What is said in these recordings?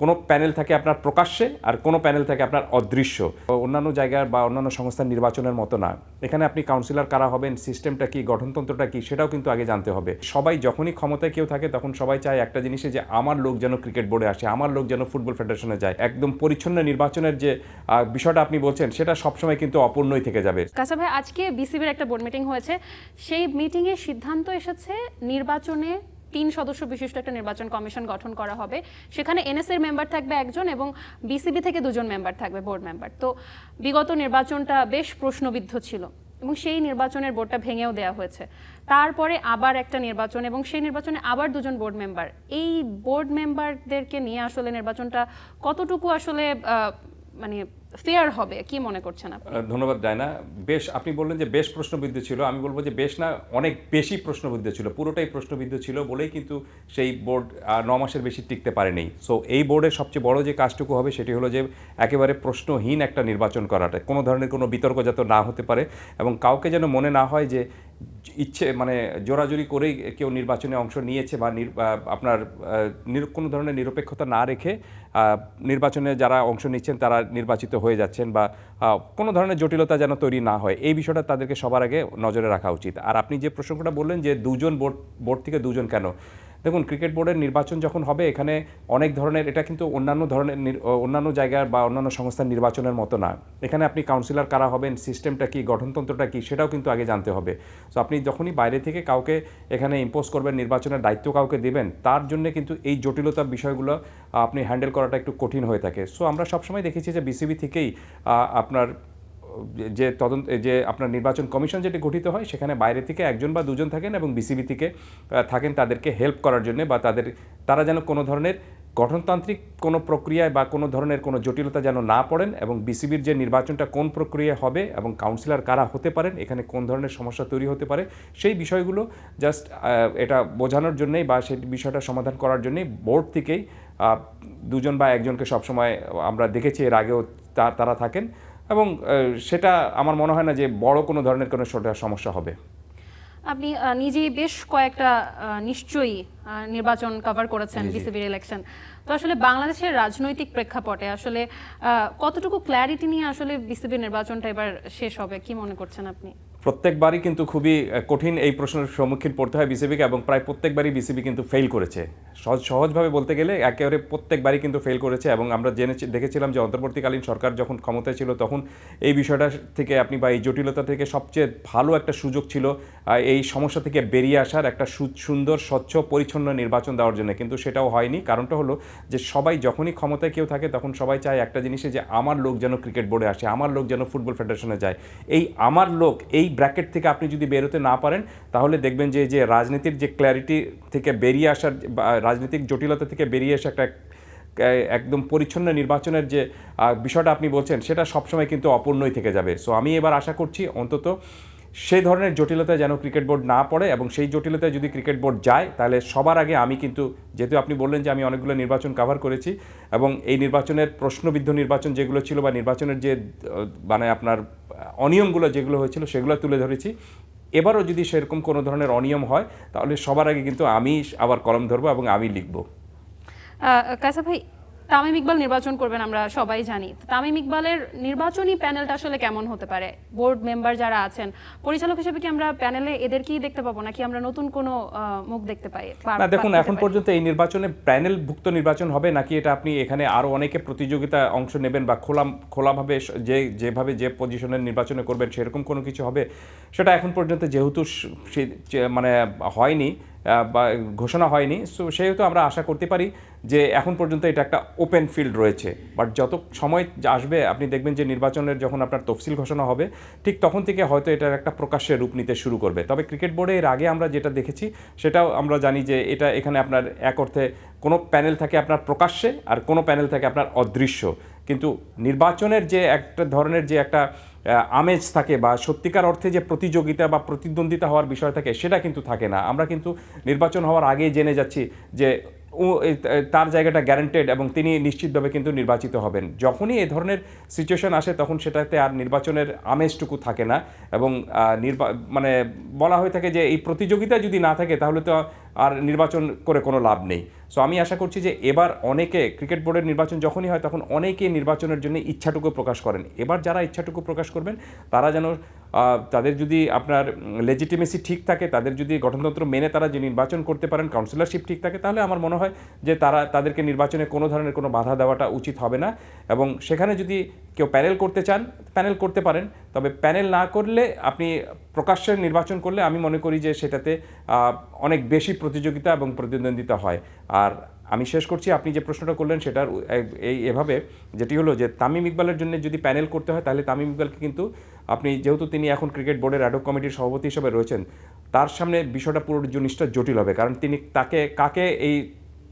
কোনো প্যানেল থাকে আপনার প্রকাশ্যে আর কোনো প্যানেল থাকে আপনার অদৃশ্য। অন্যান্য জায়গার বা অন্যান্য সংস্থার নির্বাচনের মতো না। এখানে আপনি কাউন্সিলর কারা হবেন, সিস্টেমটা কি, গঠনতন্ত্রটা কি, সেটাও কিন্তু আগে জানতে হবে। সবাই যখনই ক্ষমতায় কেউ থাকে তখন সবাই চায় একটা জিনিসে যে আমার লোক যেন ক্রিকেট বোর্ডে আসে, আমার লোক যেন ফুটবল ফেডারেশনে যায়। একদম পরিচ্ছন্ন নির্বাচনের যে বিষয়টা আপনি বলছেন সেটা সবসময় কিন্তু অপূর্ণই থেকে যাবে। কাসা ভাই, আজকে বিসিবির একটা বোর্ড মিটিং হয়েছে, সেই মিটিংয়ে সিদ্ধান্ত এসেছে নির্বাচনে 3 সদস্য বিশিষ্ট একটা নির্বাচন কমিশন গঠন করা হবে। সেখানে এনএসএর মেম্বার থাকবে একজন এবং বিসিবি থেকে 2জন মেম্বার থাকবে, বোর্ড মেম্বার। তো বিগত নির্বাচনটা বেশ প্রশ্নবিদ্ধ ছিল এবং সেই নির্বাচনের বোর্ডটা ভেঙেও দেওয়া হয়েছে। তারপরে আবার একটা নির্বাচন এবং সেই নির্বাচনে আবার 2জন বোর্ড মেম্বার। এই বোর্ড মেম্বারদেরকে নিয়ে আসলে নির্বাচনটা কতটুকু আসলে মানে ফেয়ার হবে, কি মনে করছেন আপনি? ধন্যবাদ ডায়না। বেশ, আপনি বললেন যে বেশ প্রশ্নবিদ্ধ ছিল, আমি বলবো যে বেশ না, অনেক বেশি প্রশ্নবিদ্ধ ছিল। পুরোটাই প্রশ্নবিদ্ধ ছিল বলেই কিন্তু সেই বোর্ড 9 মাসের বেশি টিকতে পারেনি। সো এই বোর্ডের সবচেয়ে বড় যে কাজটুকু হবে সেটি হলো যে একেবারে প্রশ্নহীন একটা নির্বাচন করাটা, কোনো ধরনের কোনো বিতর্ক যাতে না হতে পারে এবং কাউকে যেন মনে না হয় যে ইচ্ছে মানে জোরাজুরি করেই কেউ নির্বাচনে অংশ নিয়েছে বা আপনার কোনো ধরনের নিরপেক্ষতা না রেখে নির্বাচনে যারা অংশ নিচ্ছেন তারা নির্বাচিত হয়ে যাচ্ছেন বা কোনো ধরনের জটিলতা যেন তৈরি না হয়, এই বিষয়টা তাদেরকে সবার আগে নজরে রাখা উচিত। আর আপনি যে প্রসঙ্গটা বললেন যে 2জন বোর্ড থেকে 2জন কেন, দেখুন ক্রিকেট বোর্ডের নির্বাচন যখন হবে এখানে অনেক ধরনের, এটা কিন্তু অন্যান্য জায়গার বা অন্যান্য সংস্থার নির্বাচনের মতো না। এখানে আপনি কাউন্সিলর কারা হবেন, সিস্টেমটা কি, গঠনতন্ত্রটা কি, সেটাও কিন্তু আগে জানতে হবে। সো আপনি যখনই বাইরে থেকে কাউকে এখানে ইম্পোজ করবেন, নির্বাচনের দায়িত্ব কাউকে দেবেন, তার জন্য কিন্তু এই জটিলতার বিষয়গুলো আপনি হ্যান্ডেল করাটা একটু কঠিন হয়ে থাকে। সো আমরা সবসময় দেখেছি যে বিসিবি থেকেই আপনার যে আপনার নির্বাচন কমিশন যেটি গঠিত হয় সেখানে বাইরে থেকে 1জন বা 2জন থাকেন এবং বিসিবি থেকে থাকেন তাদেরকে হেল্প করার জন্য বা তারা যেন কোনো ধরনের গঠনতান্ত্রিক কোনো প্রক্রিয়ায় বা কোনো ধরনের কোনো জটিলতা যেন না পড়েন এবং বিসিবির যে নির্বাচনটা কোন প্রক্রিয়ায় হবে এবং কাউন্সিলর কারা হতে পারেন, এখানে কোন ধরনের সমস্যা তৈরি হতে পারে, সেই বিষয়গুলো জাস্ট এটা বোঝানোর জন্যই বা সেই বিষয়টা সমাধান করার জন্যই বোর্ড থেকেই 2জন বা 1জনকে সবসময় আমরা দেখেছি এর আগেও তারা থাকেন এবং সেটা আমার মনে হয় না যে বড় কোনো ধরনের কোনো সমস্যা হবে। আপনি নিজেই বেশ কয়েকটা নিশ্চয়ই নির্বাচন কভার করেছেন, বিসিবির ইলেকশন। তো আসলে বাংলাদেশের রাজনৈতিক প্রেক্ষাপটে আসলে কতটুকু ক্ল্যারিটি নিয়ে আসলে বিসিবির নির্বাচনটা এবার শেষ হবে, কি মনে করছেন আপনি? প্রত্যেকবারই কিন্তু খুবই কঠিন এই প্রশ্নের সম্মুখীন পড়তে হয় বিসিবিকে এবং প্রায় প্রত্যেকবারই বিসিবি কিন্তু ফেল করেছে। সহজভাবে বলতে গেলে একেবারে প্রত্যেকবারই কিন্তু ফেল করেছে এবং আমরা দেখেছিলাম যে অন্তর্বর্তীকালীন সরকার যখন ক্ষমতায় ছিল তখন এই বিষয়টা থেকে আপনি বা এই জটিলতা থেকে সবচেয়ে ভালো একটা সুযোগ ছিল এই সমস্যা থেকে বেরিয়ে আসার, একটা সুন্দর স্বচ্ছ পরিচ্ছন্ন নির্বাচন দেওয়ার জন্য, কিন্তু সেটাও হয়নি। কারণটা হলো যে সবাই যখনই ক্ষমতায় কেউ থাকে তখন সবাই চায় একটা জিনিসে যে আমার লোক যেন ক্রিকেট বোর্ডে আসে, আমার লোক যেন ফুটবল ফেডারেশনে যায়। এই আমার লোক, এই ব্র্যাকেট থেকে আপনি যদি বেরোতে না পারেন তাহলে দেখবেন যে রাজনীতির যে ক্ল্যারিটি থেকে বেরিয়ে আসার, রাজনৈতিক জটিলতা থেকে বেরিয়ে আসা একটা একদম পরিচ্ছন্ন নির্বাচনের যে বিষয়টা আপনি বলছেন সেটা সবসময় কিন্তু অপূর্ণই থেকে যাবে। সো আমি এবার আশা করছি অন্তত সেই ধরনের জটিলতা যেন ক্রিকেট বোর্ড না পড়ে এবং সেই জটিলতায় যদি ক্রিকেট বোর্ড যায় তাহলে সবার আগে আমি কিন্তু, যেহেতু আপনি বললেন যে আমি অনেকগুলো নির্বাচন কভার করেছি এবং এই নির্বাচনের প্রশ্নবিদ্ধ নির্বাচন যেগুলো ছিল বা নির্বাচনের যে মানে আপনার অনিয়মগুলো যেগুলো হয়েছিল সেগুলো তুলে ধরেছি। এবারও যদি সেরকম কোনো ধরনের অনিয়ম হয় তাহলে সবার আগে কিন্তু আমি আবার কলম ধরবো এবং আমি লিখবো। কাসা ভাই, তামিম ইকবাল নির্বাচন করবেন আমরা সবাই জানি। তামিম ইকবালের নির্বাচনী প্যানেলটা আসলে কেমন হতে পারে? বোর্ড মেম্বার যারা আছেন, পরিচালক হিসেবে কি আমরা প্যানেলে এদেরকেই দেখতে পাবো নাকি আমরা নতুন কোনো মুখ দেখতে পাই? না দেখুন, এখন পর্যন্ত এই নির্বাচনে প্যানেলভুক্ত নির্বাচন হবে নাকি এটা আপনি এখানে আরও অনেকে প্রতিযোগিতা অংশ নেবেন বা খোলাভাবে যেভাবে যে পজিশনের নির্বাচনে করবেন সেরকম কোনো কিছু হবে, সেটা এখন পর্যন্ত যেহেতু মানে হয়নি বা ঘোষণা হয়নি, সো সেহেতু আমরা আশা করতে পারি যে এখন পর্যন্ত এটা একটা ওপেন ফিল্ড রয়েছে। বাট যত সময় আসবে আপনি দেখবেন যে নির্বাচনের যখন আপনার তফসিল ঘোষণা হবে ঠিক তখন থেকে হয়তো এটার একটা প্রকাশ্যে রূপ নিতে শুরু করবে। তবে ক্রিকেট বোর্ডে এর আগে আমরা যেটা দেখেছি সেটাও আমরা জানি যে এখানে আপনার এক অর্থে কোনো প্যানেল থাকে আপনার প্রকাশ্যে আর কোনো প্যানেল থাকে আপনার অদৃশ্য, কিন্তু নির্বাচনের যে একটা ধরনের যে একটা আমেজ থাকে বা সত্যিকার অর্থে যে প্রতিযোগিতা বা প্রতিদ্বন্দ্বিতা হওয়ার বিষয় থাকে সেটা কিন্তু থাকে না। আমরা কিন্তু নির্বাচন হওয়ার আগেই জেনে যাচ্ছি যে তার জায়গাটা গ্যারান্টেড এবং তিনি নিশ্চিতভাবে কিন্তু নির্বাচিত হবেন। যখনই এই ধরনের সিচুয়েশন আসে তখন সেটাতে আর নির্বাচনের আমেজটুকু থাকে না এবং মানে বলা হয়ে থাকে যে এই প্রতিযোগিতা যদি না থাকে তাহলে তো আর নির্বাচন করে কোনো লাভ নেই। সো আমি আশা করছি যে এবার অনেকে ক্রিকেট বোর্ডের নির্বাচন যখনই হয় তখন অনেকে নির্বাচনের জন্য ইচ্ছাটুকু প্রকাশ করেন। এবার যারা ইচ্ছাটুকু প্রকাশ করবেন তারা যেন তাদের যদি আপনার লেজিটিমেসি ঠিক থাকে, তাদের যদি গঠনতন্ত্র মেনে তারা যে নির্বাচন করতে পারেন, কাউন্সিলরশিপ ঠিক থাকে, তাহলে আমার মনে হয় যে তাদেরকে নির্বাচনে কোনো ধরনের কোনো বাধা দেওয়াটা উচিত হবে না। এবং সেখানে যদি কেউ প্যানেল করতে চান প্যানেল করতে পারেন, তবে প্যানেল না করলে আপনি প্রকাশ্যে নির্বাচন করলে আমি মনে করি যে সেটাতে অনেক বেশি প্রতিযোগিতা এবং প্রতিদ্বন্দ্বিতা হয়। আর আমি শেষ করছি, আপনি যে প্রশ্নটা করলেন সেটার এভাবে, যেটি হলো যে তামিম ইকবালের জন্য যদি প্যানেল করতে হয় তাহলে তামিম ইকবালকে কিন্তু আপনি, যেহেতু তিনি এখন ক্রিকেট বোর্ডের অ্যাডহক কমিটির সভাপতি হিসেবে রয়েছেন, তার সামনে বিষয়টা পুরো জিনিসটা জটিল হবে। কারণ তিনি কাকে এই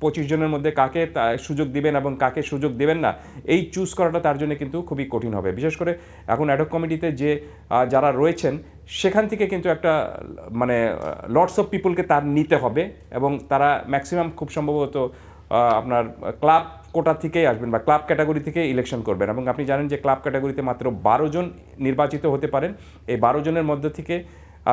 25 জনের মধ্যে কাকে সুযোগ দিবেন এবং কাকে সুযোগ দেবেন না, এই চুজ করাটা তার জন্য কিন্তু খুবই কঠিন হবে। বিশেষ করে এখন অ্যাডহক কমিটিতে যে যারা রয়েছেন সেখান থেকে কিন্তু একটা মানে লটস অফ পিপলকে তার নিতে হবে এবং তারা ম্যাক্সিমাম খুব সম্ভবত আপনার ক্লাব কোটা থেকেই আসবেন বা ক্লাব ক্যাটাগরি থেকে ইলেকশন করবেন। এবং আপনি জানেন যে ক্লাব ক্যাটাগরিতে মাত্র 12 জন নির্বাচিত হতে পারেন। এই 12 জনের মধ্যে থেকে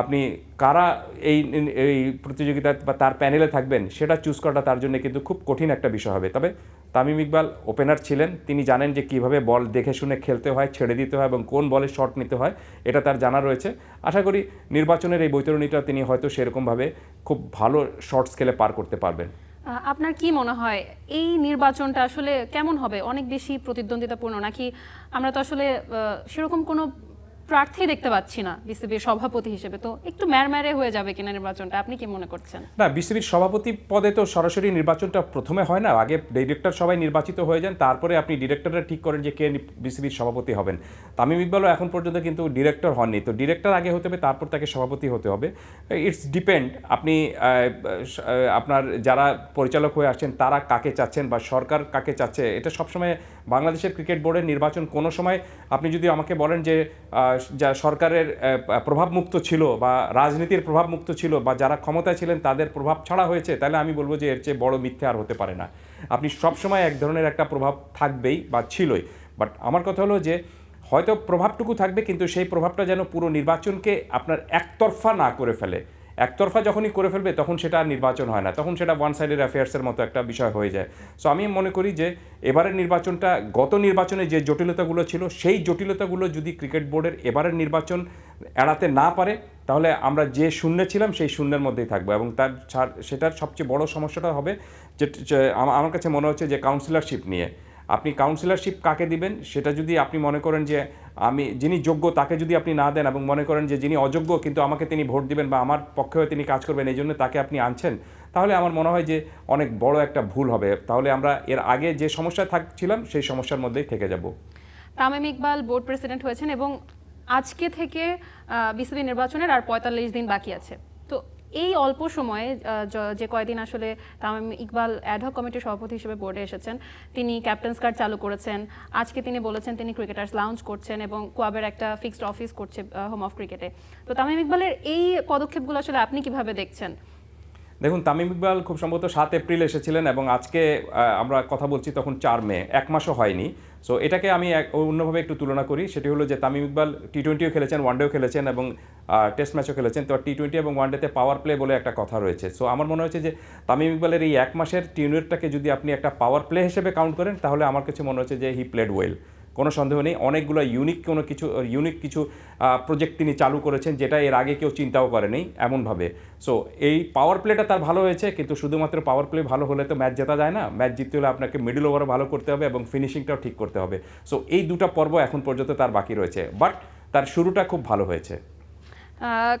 আপনি কারা এই প্রতিযোগিতা বা তার প্যানেলে থাকবেন সেটা চুজ করাটা তার জন্য কিন্তু খুব কঠিন একটা বিষয় হবে। তবে তামিম ইকবাল ওপেনার ছিলেন, তিনি জানেন যে কিভাবে বল দেখে শুনে খেলতে হয়, ছেড়ে দিতে হয় এবং কোন বলে শট নিতে হয়, এটা তার জানা রয়েছে। আশা করি নির্বাচনের এই বৈতরণীটা তিনি হয়তো সেরকমভাবে খুব ভালো শর্ট স্কেলে পার করতে পারবেন। আপনার কি মনে হয় এই নির্বাচনটা আসলে কেমন হবে? অনেক বেশি প্রতিদ্বন্দ্বিতাপূর্ণ, নাকি আমরা তো আসলে সেরকম কোনো প্রার্থী দেখতে পাচ্ছি না বিসিবির সভাপতি হিসেবে, তো একটু ম্যারম্যারে হয়ে যাবে কিনা নির্বাচনটা, আপনি কি মনে করছেন? না, বিসিবির সভাপতি পদে তো সরাসরি নির্বাচনটা প্রথমে হয় না, আগে ডিরেক্টর সবাই নির্বাচিত হয়ে যান, তারপরে আপনি ডিরেক্টররা ঠিক করেন যে কে বিসিবির সভাপতি হবেন। তামিম ইকবালও এখন পর্যন্ত কিন্তু ডিরেক্টর হননি, তো ডিরেক্টর আগে হতে হবে, তারপর তাকে সভাপতি হতে হবে। ইটস ডিপেন্ড আপনি আপনার যারা পরিচালক হয়ে আসছেন তারা কাকে চাচ্ছেন বা সরকার কাকে চাচ্ছে। এটা সবসময় বাংলাদেশের ক্রিকেট বোর্ডের নির্বাচন কোনো সময় আপনি যদি আমাকে বলেন যে যা সরকারের প্রভাবমুক্ত ছিল বা রাজনীতির প্রভাবমুক্ত ছিল বা যারা ক্ষমতায় ছিলেন তাদের প্রভাব ছাড়া হয়েছে, তাহলে আমি বলবো যে এর চেয়ে বড় মিথ্যে আর হতে পারে না। আপনি সবসময় এক ধরনের একটা প্রভাব থাকবেই বা ছিলই, বাট আমার কথা হলো যে হয়তো প্রভাবটুকু থাকবে কিন্তু সেই প্রভাবটা যেন পুরো নির্বাচনকে আপনার একতরফা না করে ফেলে। একতরফা যখনই করে ফেলবে তখন সেটা আর নির্বাচন হয় না, তখন সেটা ওয়ান সাইডেড অ্যাফেয়ার্সের মতো একটা বিষয় হয়ে যায়। সো আমি মনে করি যে এবারের নির্বাচনটা গত নির্বাচনে যে জটিলতাগুলো ছিল সেই জটিলতাগুলো যদি ক্রিকেট বোর্ডের এবারের নির্বাচন এড়াতে না পারে তাহলে আমরা যে শূন্যে ছিলাম সেই শূন্যের মধ্যেই থাকবো। এবং সেটার সবচেয়ে বড় সমস্যাটা হবে যে আমার কাছে মনে হচ্ছে যে কাউন্সিলরশিপ নিয়ে। আপনি কাউন্সিলরশিপ কাকে দিবেন সেটা যদি আপনি মনে করেন যে যিনি যোগ্য তাকে যদি আপনি না দেন এবং মনে করেন যে যিনি অযোগ্য কিন্তু আমাকে তিনি ভোট দিবেন বা আমার পক্ষে হয়ে তিনি কাজ করবেন এই জন্য তাকে আপনি আনছেন, তাহলে আমার মনে হয় যে অনেক বড় একটা ভুল হবে। তাহলে আমরা এর আগে যে সমস্যায় থাকছিলাম সেই সমস্যার মধ্যেই থেকে যাব। তামিম ইকবাল বোর্ড প্রেসিডেন্ট হয়েছেন এবং আজকে থেকে বিসিবি নির্বাচনের আর 45 দিন বাকি আছে। তো এই অল্প সময়ে যে কয়দিন আসলে তামিম ইকবাল অ্যাডহক কমিটির সভাপতি হিসেবে বোর্ডে এসেছেন, তিনি ক্যাপ্টেন্স কার্ড চালু করেছেন, আজকে তিনি বলেছেন তিনি ক্রিকেটার্স লাউঞ্জ করছেন এবং কোয়াবের একটা ফিক্সড অফিস করছে হোম অফ ক্রিকেটে। তো তামিম ইকবালের এই পদক্ষেপগুলো আসলে আপনি কিভাবে দেখছেন? দেখুন, তামিম ইকবাল খুব সম্ভবত 7 এপ্রিল এসেছিলেন এবং আজকে আমরা কথা বলছি তখন 4 মে, 1 মাসও হয়নি। সো এটাকে আমি অন্যভাবে একটু তুলনা করি, সেটি হলো যে তামিম ইকবাল টি-20ও খেলেছেন, ওয়ানডেও খেলেছেন এবং টেস্ট ম্যাচও খেলেছেন। তো টি-20 এবং ওয়ানডেতে পাওয়ার প্লে বলে একটা কথা রয়েছে। সো আমার মনে হচ্ছে যে তামিম ইকবালের এই 1 মাসের টিউনিয়রটাকে যদি আপনি একটা পাওয়ার প্লে হিসেবে কাউন্ট করেন তাহলে আমার কাছে মনে হচ্ছে যে হি প্লেড ওয়েল, কোনো সন্দেহ নেই। অনেকগুলো ইউনিক কিছু প্রজেক্ট তিনি চালু করেছেন যেটা এর আগে কেউ চিন্তাও করেনি এমনভাবে। সো এই পাওয়ার প্লেটা তার ভালো হয়েছে, কিন্তু শুধুমাত্র পাওয়ার প্লে ভালো হলে তো ম্যাচ জেতা যায় না। ম্যাচ জিততে হলে আপনাকে মিডল ওভারও ভালো করতে হবে এবং ফিনিশিংটাও ঠিক করতে হবে। সো এই দুটো পর্ব এখন পর্যন্ত তার বাকি রয়েছে, বাট তার শুরুটা খুব ভালো হয়েছে।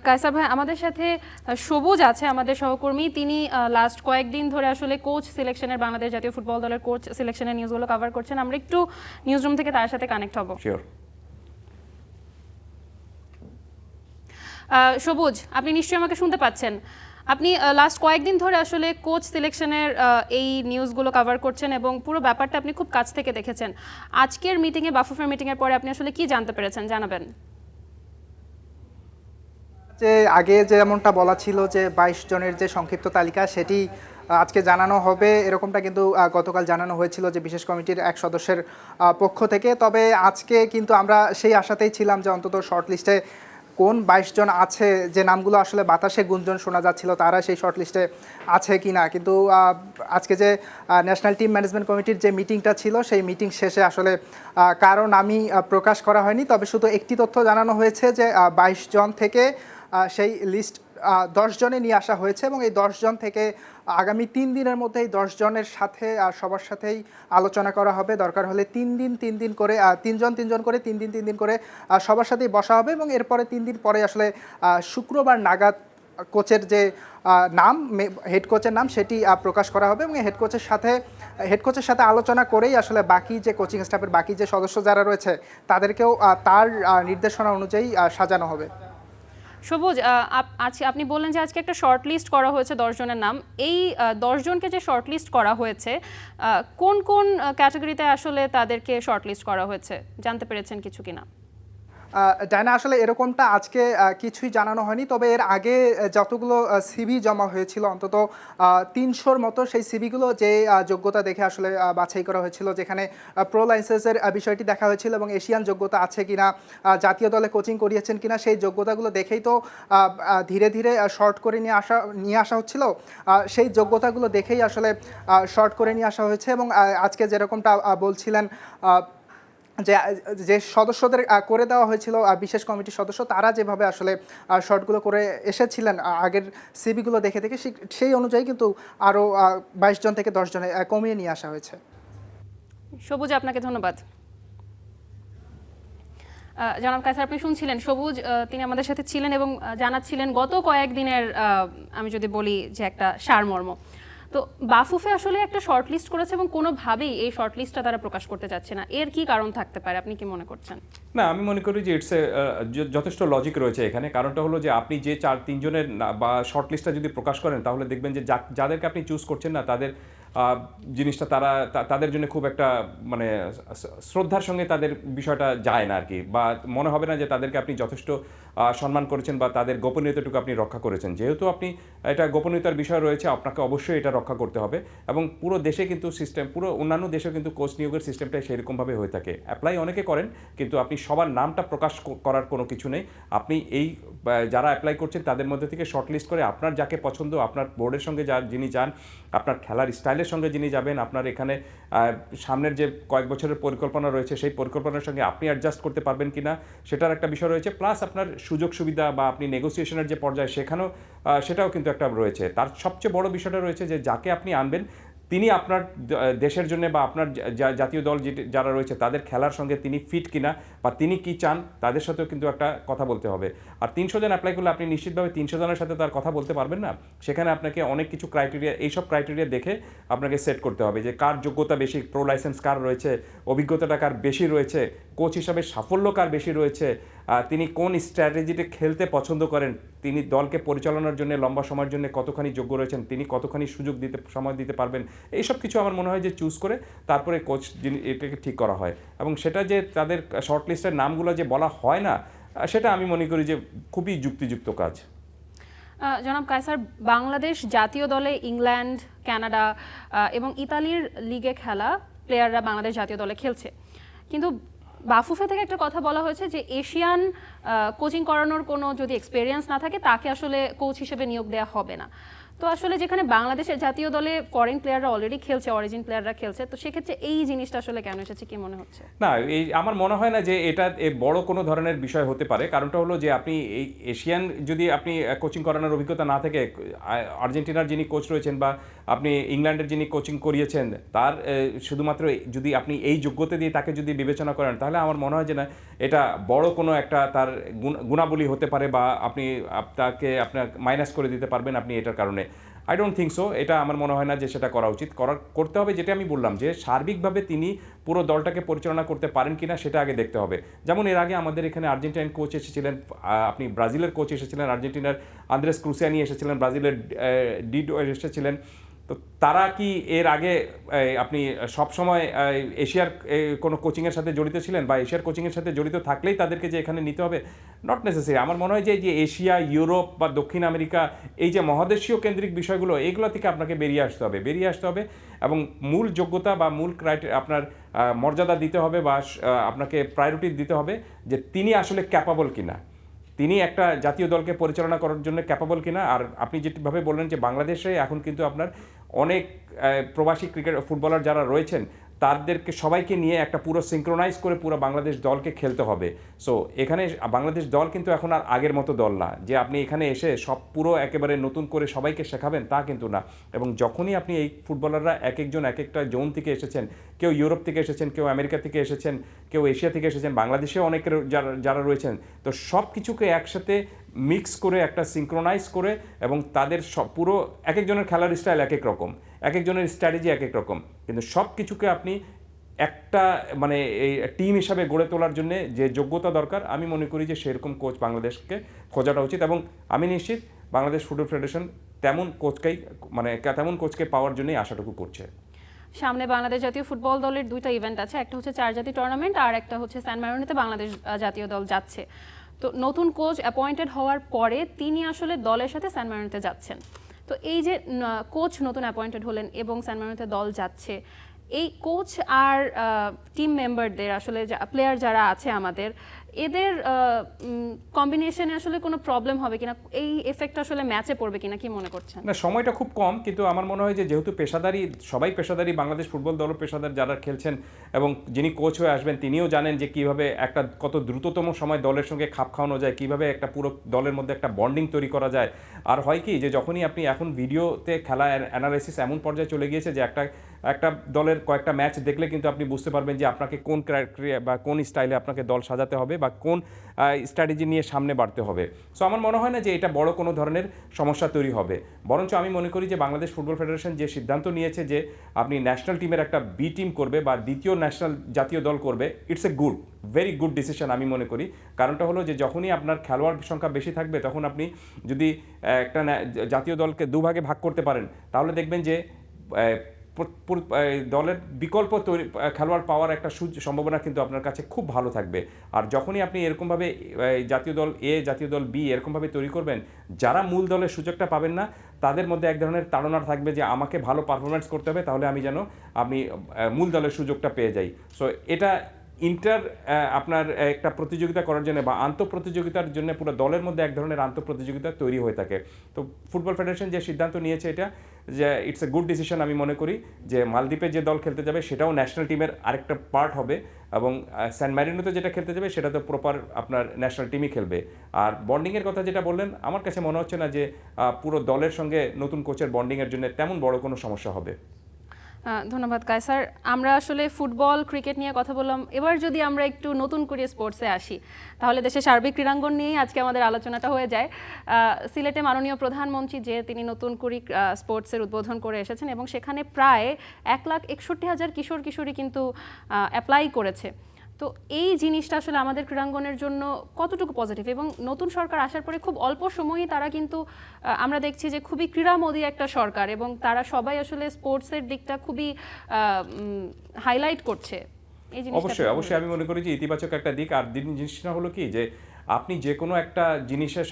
কায়সার ভাই, আমাদের সাথে সবুজ আছে, আমাদের সহকর্মী। তিনি লাস্ট কয়েকদিন ধরে আসলে কোচ সিলেকশনের, বাংলাদেশ জাতীয় ফুটবল দলের কোচ সিলেকশনের নিউজগুলো কভার করছেন। আমরা একটু নিউজ রুম থেকে তার সাথে কানেক্ট হব। শিওর। সবুজ, আপনি নিশ্চয়ই আমাকে শুনতে পাচ্ছেন। আপনি লাস্ট কয়েকদিন ধরে আসলে কোচ সিলেকশনের এই নিউজগুলো কভার করছেন এবং পুরো ব্যাপারটা আপনি খুব কাছ থেকে দেখেছেন। আজকের মিটিংয়ে, বাফুফের মিটিংয়ের পরে আপনি আসলে কি জানতে পেরেছেন, জানাবেন? যে আগে যেমনটা বলা ছিল যে 22 জনের যে সংক্ষিপ্ত তালিকা সেটি আজকে জানানো হবে, এরকমটা কিন্তু গতকাল জানানো হয়েছিল যে বিশেষ কমিটির এক সদস্যের পক্ষ থেকে। তবে আজকে কিন্তু আমরা সেই আশাতেই ছিলাম যে অন্তত শর্ট লিস্টে কোন 22 জন আছে, যে নামগুলো আসলে বাতাসে গুঞ্জন শোনা যাচ্ছিল তারা সেই শর্ট লিস্টে আছে কি না। কিন্তু আজকে যে ন্যাশনাল টিম ম্যানেজমেন্ট কমিটির যে মিটিংটা ছিল সেই মিটিং শেষে আসলে কারো নামই প্রকাশ করা হয়নি। তবে শুধু একটি তথ্য জানানো হয়েছে যে 22 জন থেকে সেই লিস্ট 10 জনে নিয়ে আসা হয়েছে এবং এই 10 জন থেকে আগামী 3 দিনের মধ্যে এই 10 জনের সাথে সবার সাথেই আলোচনা করা হবে। দরকার হলে 3 দিন করে 3 জন করে 3 দিন করে সবার সাথেই বসা হবে এবং এরপরে 3 দিন পরে আসলে শুক্রবার নাগাদ কোচের যে নাম, হেড কোচের নাম সেটি প্রকাশ করা হবে এবং হেড কোচের সাথে আলোচনা করেই আসলে বাকি যে কোচিং স্টাফের বাকি যে সদস্য যারা রয়েছে তাদেরকেও তার নির্দেশনা অনুযায়ী সাজানো হবে। সবুজ, আপনি বললেন যে আজকে একটা শর্ট লিস্ট করা হয়েছে 10 জনের নাম। এই 10 জনকে যে শর্ট লিস্ট করা হয়েছে, কোন কোন ক্যাটাগরিতে আসলে তাদেরকে শর্ট লিস্ট করা হয়েছে, জানতে পেরেছেন কিছু কিনা? ডায়না, আসলে এরকমটা আজকে কিছুই জানানো হয়নি। তবে এর আগে যতগুলো সিভি জমা হয়েছিল অন্তত 300-র মতো সেই সিভিগুলো যে যোগ্যতা দেখে আসলে বাছাই করা হয়েছিল, যেখানে প্রো লাইসেন্সের বিষয়টি দেখা হয়েছিল এবং এশিয়ান যোগ্যতা আছে কিনা, জাতীয় দলে কোচিং করিয়েছেন কিনা, সেই যোগ্যতাগুলো দেখেই তো ধীরে ধীরে শর্ট করে নিয়ে আসা হচ্ছিল। সেই যোগ্যতাগুলো দেখেই আসলে শর্ট করে নিয়ে আসা হয়েছে এবং আজকে যেরকমটা বলছিলেন যে সদস্যদের করে দেওয়া হয়েছিল বিশেষ কমিটির সদস্য, তারা যেভাবে আসলে শর্টগুলো করে এসেছিলেন আগের সিবিগুলো দেখে দেখে, সেই অনুযায়ী কিন্তু আরও 22 জন থেকে 10 জনে কমিয়ে নিয়ে আসা হয়েছে। সবুজ, আপনাকে ধন্যবাদ। জনাব কায়সার, আপনি শুনছিলেন সবুজ, তিনি আমাদের সাথে ছিলেন এবং জানাচ্ছিলেন গত কয়েকদিনের, আমি যদি বলি যে একটা সারমর্ম। তো বাফুফে আসলে একটা শর্ট লিস্ট করেছে এবং কোনোভাবেই এই শর্ট লিস্টটা তারা প্রকাশ করতে চাচ্ছে না। এর কি কারণ থাকতে পারে, আপনি কি মনে করছেন? না, আমি মনে করি যে ইটস যথেষ্ট লজিক রয়েছে এখানে। কারণটা হলো যে আপনি যে 4-3 জনের বা শর্ট লিস্টটা যদি প্রকাশ করেন তাহলে দেখবেন যে যাদেরকে আপনি চুজ করছেন না তাদের জিনিসটা তাদের জন্য খুব একটা মানে শ্রদ্ধার সঙ্গে তাদের বিষয়টা যায় না আর কি, বা মনে হবে না যে তাদেরকে আপনি যথেষ্ট সম্মান করেছেন বা তাদের গোপনীয়তাটুকু আপনি রক্ষা করেছেন। যেহেতু আপনি এটা গোপনীয়তার বিষয় রয়েছে, আপনাকে অবশ্যই এটা রক্ষা করতে হবে। এবং পুরো দেশে কিন্তু সিস্টেম, পুরো অন্যান্য দেশেও কিন্তু কোচ নিয়োগের সিস্টেমটাই সেরকমভাবে হয়ে থাকে। অ্যাপ্লাই অনেকে করেন কিন্তু আপনি সবার নামটা প্রকাশ করার কোনো কিছু নেই। আপনি এই যারা অ্যাপ্লাই করছেন তাদের মধ্যে থেকে শর্ট লিস্ট করে আপনার যাকে পছন্দ, আপনার বোর্ডের সঙ্গে যিনি যান, আপনার খেলার স্টাইলের সঙ্গে যিনি যাবেন, আপনার এখানে সামনের যে কয়েক বছরের পরিকল্পনা রয়েছে সেই পরিকল্পনার সঙ্গে আপনি অ্যাডজাস্ট করতে পারবেন কিনা সেটার একটা বিষয় রয়েছে। প্লাস আপনার সুযোগ সুবিধা বা আপনি নেগোসিয়েশনের যে পর্যায়ে সেখানেও সেটাও কিন্তু একটা রয়েছে। তার সবচেয়ে বড় বিষয়টা রয়েছে যে যাকে আপনি আনবেন তিনি আপনার দেশের জন্য বা আপনার জাতীয় দল যারা রয়েছে তাদের খেলার সঙ্গে তিনি ফিট কিনা বা তিনি কি চান তাদের সাথেও কিন্তু একটা কথা বলতে হবে। আর 300 জন অ্যাপ্লাই করলে আপনি নিশ্চিতভাবে 300 জনের সাথে তার কথা বলতে পারবেন না। সেখানে আপনাকে অনেক কিছু এইসব ক্রাইটেরিয়া দেখে আপনাকে সেট করতে হবে যে কার যোগ্যতা বেশি, প্রো লাইসেন্স কার রয়েছে, অভিজ্ঞতাটা কার বেশি রয়েছে, কোচ হিসাবে সাফল্য কার বেশি রয়েছে, তিনি কোন স্ট্র্যাটেজিতে খেলতে পছন্দ করেন, তিনি দলকে পরিচালনার জন্য লম্বা সময়ের জন্য কতখানি যোগ্য রয়েছেন, তিনি কতখানি সময় দিতে পারবেন, এইসব কিছু আমার মনে হয় যে চুজ করে তারপরে কোচ এটাকে ঠিক করা হয়। এবং সেটা যে তাদের শর্ট লিস্টের নামগুলো যে বলা হয় না, সেটা আমি মনে করি যে খুবই যুক্তিযুক্ত কাজ। জনাব কায়সার, বাংলাদেশ জাতীয় দলে ইংল্যান্ড, কানাডা এবং ইতালির লিগে খেলা প্লেয়াররা বাংলাদেশ জাতীয় দলে খেলছে, কিন্তু বাফুফে থেকে একটা কথা বলা হয়েছে যে এশিয়ান কোচিং করানোর কোনো যদি এক্সপেরিয়েন্স না থাকে তাকে আসলে কোচ হিসেবে নিয়োগ দেওয়া হবে না। তো আসলে যেখানে বাংলাদেশের জাতীয় দলে ফরেন প্লেয়াররা অলরেডি খেলছে, অরিজিন প্লেয়াররা খেলছে, তো সেক্ষেত্রে এই জিনিসটা আসলে কেন এসেছে, কি মনে হচ্ছে? না, আমার মনে হয় না যে এটা বড় কোনো ধরনের বিষয় হতে পারে। কারণটা হলো যে আপনি এই এশিয়ান যদি আপনি কোচিং করানোর অভিজ্ঞতা না থেকে আর্জেন্টিনার যিনি কোচ রয়েছেন বা আপনি ইংল্যান্ডের যিনি কোচিং করিয়েছেন তার শুধুমাত্র যদি আপনি এই যোগ্যতা দিয়ে তাকে যদি বিবেচনা করেন তাহলে আমার মনে হয় যে না, এটা বড় কোনো একটা তার গুণাবলী হতে পারে বা আপনি তাকে আপনার মাইনাস করে দিতে পারবেন আপনি এটার কারণে। I don't think so. এটা আমার মনে হয় না যে সেটা করা উচিত। করতে হবে যেটা আমি বললাম যে সার্বিকভাবে তিনি পুরো দলটাকে পরিচালনা করতে পারেন কিনা সেটা আগে দেখতে হবে। যেমন এর আগে আমাদের এখানে আর্জেন্টাইন কোচ এসেছিলেন, আপনি ব্রাজিলের কোচ এসেছিলেন, আর্জেন্টিনার আন্দ্রেস ক্রুসিয়ানি এসেছিলেন, ব্রাজিলের ডিডো এসেছিলেন, তো তারা কি এর আগে আপনি সবসময় এশিয়ার কোনো কোচিংয়ের সাথে জড়িত ছিলেন, বা এশিয়ার কোচিংয়ের সাথে জড়িত থাকলেই তাদেরকে যে এখানে নিতে হবে? Not necessary. আমার মনে হয় যে এশিয়া, ইউরোপ বা দক্ষিণ আমেরিকা, এই যে মহাদেশীয় কেন্দ্রিক বিষয়গুলো, এইগুলো থেকে আপনাকে বেরিয়ে আসতে হবে এবং মূল যোগ্যতা বা মূল আপনার মর্যাদা দিতে হবে, বা আপনাকে প্রায়োরিটি দিতে হবে যে তিনি আসলে ক্যাপাবল কিনা, তিনি একটা জাতীয় দলকে পরিচালনা করার জন্য ক্যাপাবল কিনা। আর আপনি যেভাবে বললেন যে বাংলাদেশে এখন কিন্তু আপনার অনেক প্রবাসী ক্রিকেট ফুটবলার যারা রয়েছেন, তাদেরকে সবাইকে নিয়ে একটা পুরো সিঙ্ক্রোনাইজ করে পুরো বাংলাদেশ দলকে খেলতে হবে। সো এখানে বাংলাদেশ দল কিন্তু এখন আর আগের মতো দল না যে আপনি এখানে এসে সব পুরো একেবারে নতুন করে সবাইকে শেখাবেন, তা কিন্তু না। এবং যখনই আপনি এই ফুটবলাররা এক একজন এক একটা জোন থেকে এসেছেন, কেউ ইউরোপ থেকে এসেছেন, কেউ আমেরিকা থেকে এসেছেন, কেউ এশিয়া থেকে এসেছেন, বাংলাদেশেও অনেকের যারা রয়েছেন, তো সব কিছুকে একসাথে মিক্স করে একটা সিঙ্ক্রোনাইজ করে, এবং তাদের সব পুরো এক একজনের খেলার স্টাইল এক এক রকম, এক একজনের স্ট্র্যাটেজি এক এক রকম, কিন্তু সব কিছুকে আপনি একটা মানে এই টিম হিসাবে গড়ে তোলার জন্য যে যোগ্যতা দরকার, আমি মনে করি যে সেরকম কোচ বাংলাদেশকে খোঁজাটা উচিত। এবং আমি নিশ্চিত বাংলাদেশ ফুটবল ফেডারেশন তেমন কোচকে পাওয়ার জন্যই আশাটুকু করছে। সামনে বাংলাদেশ জাতীয় ফুটবল দলের 2টা ইভেন্ট আছে, একটা হচ্ছে 4 জাতি টুর্নামেন্ট আর একটা হচ্ছে স্যান মারিনোতে বাংলাদেশ জাতীয় দল যাচ্ছে। তো নতুন কোচ অ্যাপয়েন্টেড হওয়ার পরে তিনি আসলে দলের সাথে স্যান মারিনোতে যাচ্ছেন। তো এই যে কোচ নতুন অ্যাপয়েন্টেড হলেন এবং স্যান মারিনোতে দল যাচ্ছে, এই কোচ আর টিম মেম্বারদের আসলে প্লেয়ার যারা আছে আমাদের, এদের কম্বিনেশনে আসলে কোনো প্রবলেম হবে কিনা, এই এফেক্ট আসলে ম্যাচে পড়বে কিনা, কি মনে করছেন? না, সময়টা খুব কম, কিন্তু আমার মনে হয় যে যেহেতু সবাই পেশাদারি, বাংলাদেশ ফুটবল দলও পেশাদার যারা খেলছেন, এবং যিনি কোচ হয়ে আসবেন তিনিও জানেন যে কিভাবে একটা কত দ্রুততম সময় দলের সঙ্গে খাপ খাওয়ানো যায়, কিভাবে একটা পুরো দলের মধ্যে একটা বন্ডিং তৈরি করা যায়। আর হয় কি যে যখনই আপনি এখন ভিডিওতে খেলা অ্যানালাইসিস এমন পর্যায়ে চলে গিয়েছে যে একটা দলের কয়েকটা ম্যাচ দেখলে কিন্তু আপনি বুঝতে পারবেন যে আপনাকে কোন ক্রাইটেরিয়া বা কোন স্টাইলে আপনাকে দল সাজাতে হবে, বা কোন স্ট্র্যাটেজি নিয়ে সামনে বাড়তে হবে। সো আমার মনে হয় না যে এটা বড় কোনো ধরনের সমস্যা তৈরি হবে, বরঞ্চ আমি মনে করি যে বাংলাদেশ ফুটবল ফেডারেশন যে সিদ্ধান্ত নিয়েছে যে আপনি ন্যাশনাল টিমের একটা বি টিম করবে বা দ্বিতীয় জাতীয় দল করবে, it's a very good decision আমি মনে করি। কারণটা হলো যে যখনই আপনার খেলোয়াড় সংখ্যা বেশি থাকবে, তখন আপনি যদি একটা জাতীয় দলকে দুভাগে ভাগ করতে পারেন, তাহলে দেখবেন যে দলের বিকল্প খেলোয়াড় পাওয়ার একটা সম্ভাবনা কিন্তু আপনার কাছে খুব ভালো থাকবে। আর যখনই আপনি এরকমভাবে জাতীয় দল এ, জাতীয় দল বি এরকমভাবে তৈরি করবেন, যারা মূল দলের সুযোগটা পাবেন না, তাদের মধ্যে এক ধরনের তাড়না থাকবে যে আমাকে ভালো পারফরমেন্স করতে হবে, তাহলে আমি যেন মূল দলের সুযোগটা পেয়ে যাই। সো এটা আপনার একটা প্রতিযোগিতা করার জন্য বা আন্তঃপ্রতিযোগিতার জন্য পুরো দলের মধ্যে এক ধরনের আন্তঃপ্রতিযোগিতা তৈরি হয়ে থাকে। তো ফুটবল ফেডারেশন যে সিদ্ধান্ত নিয়েছে, এটা যে ইটস এ গুড ডিসিশন আমি মনে করি। যে মালদ্বীপে যে দল খেলতে যাবে সেটাও ন্যাশনাল টিমের আরেকটা পার্ট হবে, এবং স্যান ম্যারিনোতে যেটা খেলতে যাবে সেটা তো প্রপার আপনার ন্যাশনাল টিমই খেলবে। আর বন্ডিংয়ের কথা যেটা বললেন, আমার কাছে মনে হচ্ছে না যে পুরো দলের সঙ্গে নতুন কোচের বন্ডিংয়ের জন্য তেমন বড় কোনো সমস্যা হবে। ধন্যবাদ কায়সার। আমরা আসলে ফুটবল ক্রিকেট নিয়ে কথা বললাম, এবার যদি আমরা একটু নতুন করে স্পোর্টসে আসি, তাহলে দেশের সার্বিক ক্রীড়াঙ্গন নিয়েই আজকে আমাদের আলোচনাটা হয়ে যায়। সিলেটে মাননীয় প্রধানমন্ত্রী যে তিনি নতুন করে স্পোর্টসের উদ্বোধন করে এসেছেন, এবং সেখানে প্রায় 1,61,000 কিশোর কিশোরী কিন্তু অ্যাপ্লাই করেছে। তো এই জিনিসটা আসলে আমাদের ক্রীড়াঙ্গনের জন্য কতটুকু পজিটিভ, এবং নতুন সরকার আসার পরে খুব অল্প সময়েই তারা কিন্তু আমরা দেখছি যে খুবই ক্রীড়ামোদী একটা সরকার, এবং তারা সবাই আসলে স্পোর্টসের দিকটা খুবই হাইলাইট করছে। এই জিনিসটা অবশ্যই আমি মনে করি যে ইতিবাচক একটা দিক। আর জিনিসটা হলো কি যে আপনি যে কোনো একটা জিনিসের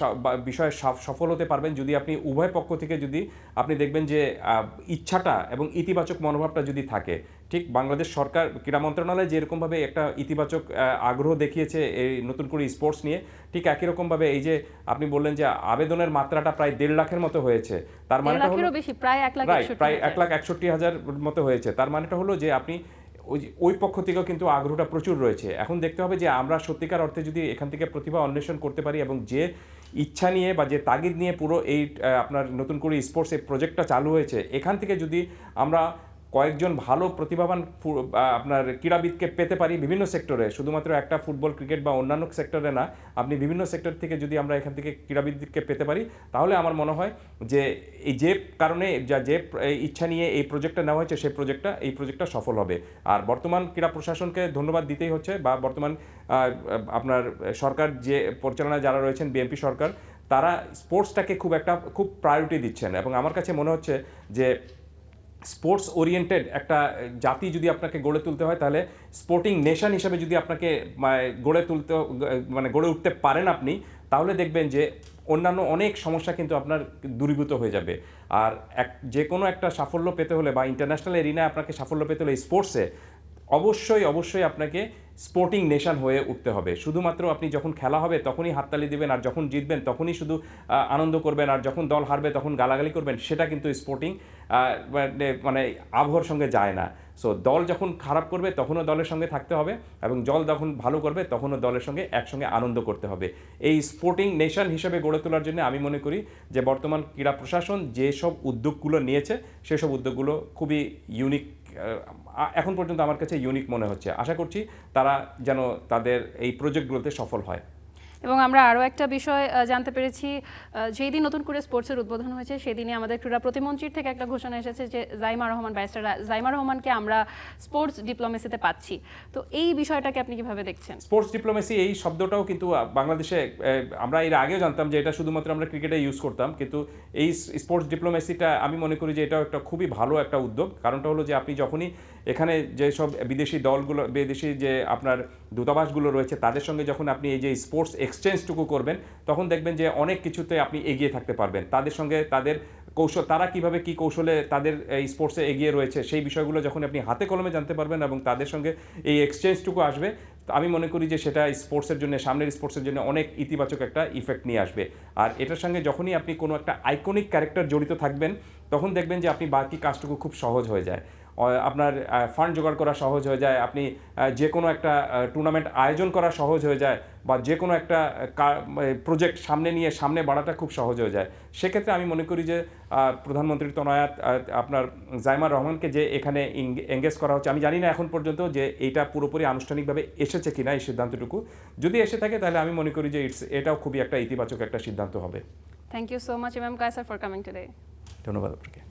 বিষয়ে সফল হতে পারবেন যদি আপনি উভয় পক্ষ থেকে যদি আপনি দেখবেন যে ইচ্ছাটা এবং ইতিবাচক মনোভাবটা যদি থাকে। ঠিক বাংলাদেশ সরকার ক্রীড়া মন্ত্রণালয় যেরকমভাবে একটা ইতিবাচক আগ্রহ দেখিয়েছে এই নতুন করে স্পোর্টস নিয়ে, ঠিক একই রকমভাবে এই যে আপনি বললেন যে আবেদনের মাত্রাটা প্রায় 1.5 লাখের মতো হয়েছে, তার মানেটা হলো প্রায় 1,61,000 মতো হয়েছে। তার মানেটা হলো যে আপনি ওই পক্ষ থেকেও কিন্তু আগ্রহটা প্রচুর রয়েছে। এখন দেখতে হবে যে আমরা সত্যিকার অর্থে যদি এখান থেকে প্রতিভা অন্বেষণ করতে পারি, এবং যে ইচ্ছা নিয়ে বা যে তাগিদ নিয়ে পুরো এই আপনার নতুন করে স্পোর্টস এই প্রজেক্টটা চালু হয়েছে, এখান থেকে যদি আমরা কয়েকজন ভালো প্রতিভাবান আপনার ক্রীড়াবিদকে পেতে পারি বিভিন্ন সেক্টরে, শুধুমাত্র একটা ফুটবল ক্রিকেট বা অন্যান্য সেক্টরে না, আপনি বিভিন্ন সেক্টর থেকে যদি আমরা এখান থেকে ক্রীড়াবিদকে পেতে পারি, তাহলে আমার মনে হয় যে যে কারণে যে ইচ্ছা নিয়ে এই প্রজেক্টটা নেওয়া হয়েছে এই প্রজেক্টটা সফল হবে। আর বর্তমান ক্রীড়া প্রশাসনকে ধন্যবাদ দিতেই হচ্ছে, বা বর্তমান আপনার সরকার যে পরিচালনায় যারা রয়েছেন বিএনপি সরকার, তারা স্পোর্টসটাকে খুব প্রায়োরিটি দিচ্ছেন। এবং আমার কাছে মনে হচ্ছে যে স্পোর্টস ওরিয়েন্টেড একটা জাতি যদি আপনাকে গড়ে তুলতে হয়, তাহলে স্পোর্টিং নেশন হিসেবে যদি আপনাকে গড়ে উঠতে পারেন আপনি, তাহলে দেখবেন যে অন্যান্য অনেক সমস্যা কিন্তু আপনার দূরীভূত হয়ে যাবে। আর যে কোনো একটা সাফল্য পেতে হলে বা ইন্টারন্যাশনাল এরিনায় আপনাকে সাফল্য পেতে হলে স্পোর্টসে অবশ্যই আপনাকে স্পোর্টিং নেশন হয়ে উঠতে হবে। শুধুমাত্র আপনি যখন খেলা হবে তখনই হাততালি দিবেন, আর যখন জিতবেন তখনই শুধু আনন্দ করবেন, আর যখন দল হারবে তখন গালাগালি করবেন, সেটা কিন্তু স্পোর্টিং মানে আবহাওয়ার সঙ্গে যায় না। সো দল যখন খারাপ করবে তখনও দলের সঙ্গে থাকতে হবে, এবং দল যখন ভালো করবে তখনও দলের সঙ্গে একসঙ্গে আনন্দ করতে হবে। এই স্পোর্টিং নেশন হিসেবে গড়ে তোলার জন্য আমি মনে করি যে বর্তমান ক্রীড়া প্রশাসন যেসব উদ্যোগগুলো নিয়েছে সেসব উদ্যোগগুলো খুবই ইউনিক, এখন পর্যন্ত আমার কাছে ইউনিক মনে হচ্ছে। আশা করছি তারা যেন তাদের এই প্রজেক্টগুলোতে সফল হয়। এবং আমরা আরও একটা বিষয় জানতে পেরেছি, যেই দিন নতুন করে স্পোর্টসের উদ্বোধন হয়েছে সেদিনই আমাদের ক্রীড়া প্রতিমন্ত্রীর থেকে একটা ঘোষণা এসেছে যে ব্যারিস্টার জাইমা রহমানকে আমরা স্পোর্টস ডিপ্লোমেসিতে পাচ্ছি। তো এই বিষয়টাকে আপনি কিভাবে দেখছেন? স্পোর্টস ডিপ্লোমেসি এই শব্দটাও কিন্তু বাংলাদেশে আমরা এর আগেও জানতাম যে এটা শুধুমাত্র আমরা ক্রিকেটে ইউজ করতাম, কিন্তু এই স্পোর্টস ডিপ্লোমেসিটা আমি মনে করি যে এটাও একটা খুবই ভালো একটা উদ্যোগ। কারণটা হলো যে আপনি যখনই এখানে যেসব বিদেশি যে আপনার দূতাবাসগুলো রয়েছে তাদের সঙ্গে যখন আপনি এই যে স্পোর্টস এক্সচেঞ্জটুকু করবেন, তখন দেখবেন যে অনেক কিছুতে আপনি এগিয়ে থাকতে পারবেন। তাদের সঙ্গে তাদের কৌশল, তারা কীভাবে কী কৌশলে তাদের এই স্পোর্টসে এগিয়ে রয়েছে সেই বিষয়গুলো যখন আপনি হাতে কলমে জানতে পারবেন এবং তাদের সঙ্গে এই এক্সচেঞ্জটুকু আসবে, আমি মনে করি যে সেটা স্পোর্টসের জন্য, সামনের স্পোর্টসের জন্য অনেক ইতিবাচক একটা ইফেক্ট নিয়ে আসবে। আর এটার সঙ্গে যখনই আপনি কোনো একটা আইকনিক ক্যারেক্টার জড়িত থাকবেন, তখন দেখবেন যে আপনি বাকি কাজটুকু খুব সহজ হয়ে যায়। আপনার ফান্ড জোগাড় করা সহজ হয়ে যায়, আপনি যে কোনো একটা টুর্নামেন্ট আয়োজন করা সহজ হয়ে যায়, বা যে কোনো একটা প্রজেক্ট সামনে বাড়াটা খুব সহজ হয়ে যায়। সেক্ষেত্রে আমি মনে করি যে প্রধানমন্ত্রীর তনয়াত আপনার জাইমা রহমানকে যে এখানে এঙ্গেজ করা হচ্ছে, আমি জানি না এখন পর্যন্ত যে এইটা পুরোপুরি আনুষ্ঠানিকভাবে এসেছে কিনা এই সিদ্ধান্তটুকু। যদি এসে থাকে তাহলে আমি মনে করি যে এটাও খুবই একটা ইতিবাচক একটা সিদ্ধান্ত হবে। থ্যাংক ইউ সো মাচ ইমাম কায়সার ফর কামিং টুডে। ধন্যবাদ আপনাকে।